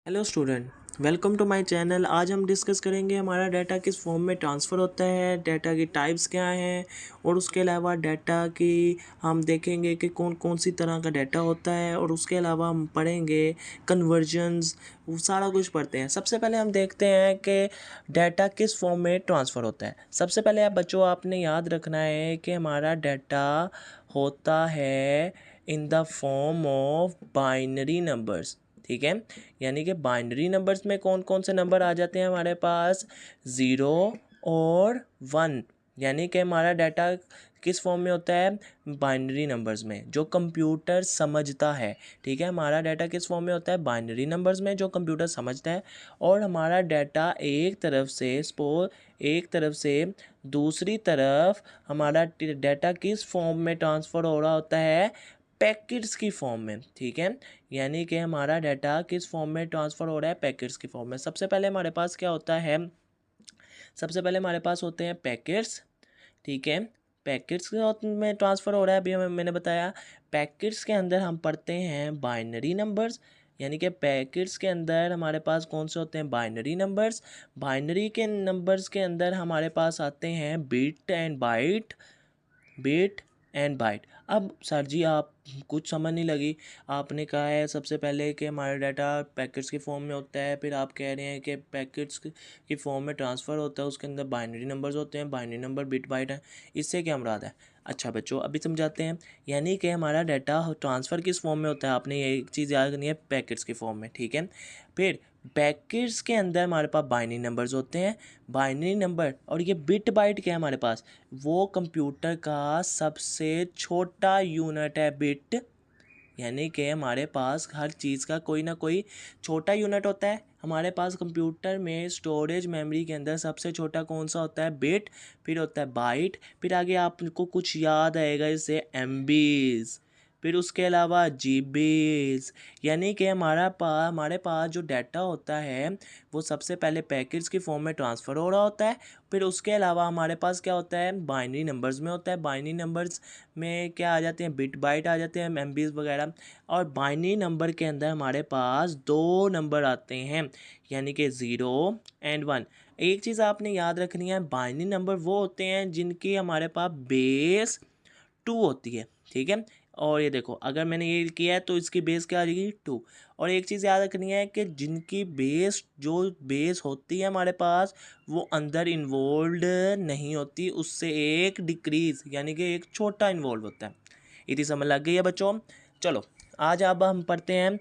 Hello student, welcome to my channel. आज हम discuss करेंगे हमारा डाटा किस फॉर्म में ट्रांसफ़र होता है, डाटा की टाइप्स क्या हैं और उसके अलावा डाटा की हम देखेंगे कि कौन कौन सी तरह का डाटा होता है और उसके अलावा हम पढ़ेंगे कन्वर्जन्स, वो सारा कुछ पढ़ते हैं। सबसे पहले हम देखते हैं कि डाटा किस फॉर्म में ट्रांसफ़र होता है। सबसे पहले आप बच्चों आपने याद रखना है कि हमारा डाटा होता है in the form of binary numbers. ठीक है, यानी कि बाइनरी नंबर्स में कौन कौन से नंबर आ जाते हैं हमारे पास, 0 और 1। यानी कि हमारा डाटा किस फॉर्म में होता है, बाइनरी नंबर्स में, जो कंप्यूटर समझता है। ठीक है, हमारा डाटा किस फॉर्म में होता है, बाइनरी नंबर्स में, जो कंप्यूटर समझता है। और हमारा डाटा एक तरफ से दूसरी तरफ हमारा डाटा किस फॉर्म में ट्रांसफ़र हो रहा होता है, पैकेट्स की फॉर्म में। ठीक है, यानी कि हमारा डाटा किस फॉर्म में ट्रांसफ़र हो रहा है, पैकेट्स की फॉर्म में। सबसे पहले हमारे पास क्या होता है, सबसे पहले हमारे पास होते हैं पैकेट्स। ठीक है, पैकेट्स में ट्रांसफ़र हो रहा है, अभी मैंने बताया। पैकेट्स के अंदर हम पढ़ते हैं बाइनरी नंबर्स, यानी कि पैकेट्स के अंदर हमारे पास कौन से होते हैं, बाइनरी नंबर्स। बाइनरी के नंबर्स के अंदर हमारे पास आते हैं बिट एंड बाइट। अब सर जी आप कुछ समझ नहीं लगी, आपने कहा है सबसे पहले कि हमारा डाटा पैकेट्स के फॉर्म में होता है, फिर आप कह रहे हैं कि पैकेट्स की फॉर्म में ट्रांसफ़र होता है, उसके अंदर बाइनरी नंबर्स होते हैं, बाइनरी नंबर बिट बाइट है। इससे क्या मुराद है? अच्छा बच्चों अभी समझाते हैं। यानी कि हमारा डाटा ट्रांसफ़र किस फॉर्म में होता है, आपने ये एक चीज़ याद करनी है, पैकेट्स के फॉर्म में। ठीक है, फिर पैकेट्स के अंदर हमारे पास बाइनरी नंबर्स होते हैं, बाइनरी नंबर। और ये बिट बाइट क्या है हमारे पास, वो कंप्यूटर का सबसे छोटा यूनिट है, बिट। यानी कि हमारे पास हर चीज़ का कोई ना कोई छोटा यूनिट होता है। हमारे पास कंप्यूटर में स्टोरेज मेमोरी के अंदर सबसे छोटा कौन सा होता है, बिट। फिर होता है बाइट, फिर आगे आपको कुछ याद आएगा इससे, एमबीज, फिर उसके अलावा जीबीज। यानी कि हमारे पास जो डाटा होता है वो सबसे पहले पैकेट्स की फॉर्म में ट्रांसफ़र हो रहा होता है। फिर उसके अलावा हमारे पास क्या होता है, बाइनरी नंबर्स में होता है। बाइनरी नंबर्स में क्या आ जाते हैं, बिट बाइट आ जाते हैं, एमबीज वगैरह। और बाइनरी नंबर के अंदर हमारे पास दो नंबर आते हैं, यानी कि 0 एंड 1। एक चीज़ आपने याद रखनी है, बाइनरी नंबर वो होते हैं जिनकी हमारे पास बेस 2 होती है। ठीक है, और ये देखो अगर मैंने ये किया है तो इसकी बेस क्या आ जाएगी, 2। और एक चीज़ याद रखनी है कि जिनकी बेस होती है हमारे पास, वो अंदर इन्वॉल्व नहीं होती, उससे एक डिक्रीज यानी कि एक छोटा इन्वॉल्व होता है। इतनी समझ लग गई है बच्चों। चलो आज अब हम पढ़ते हैं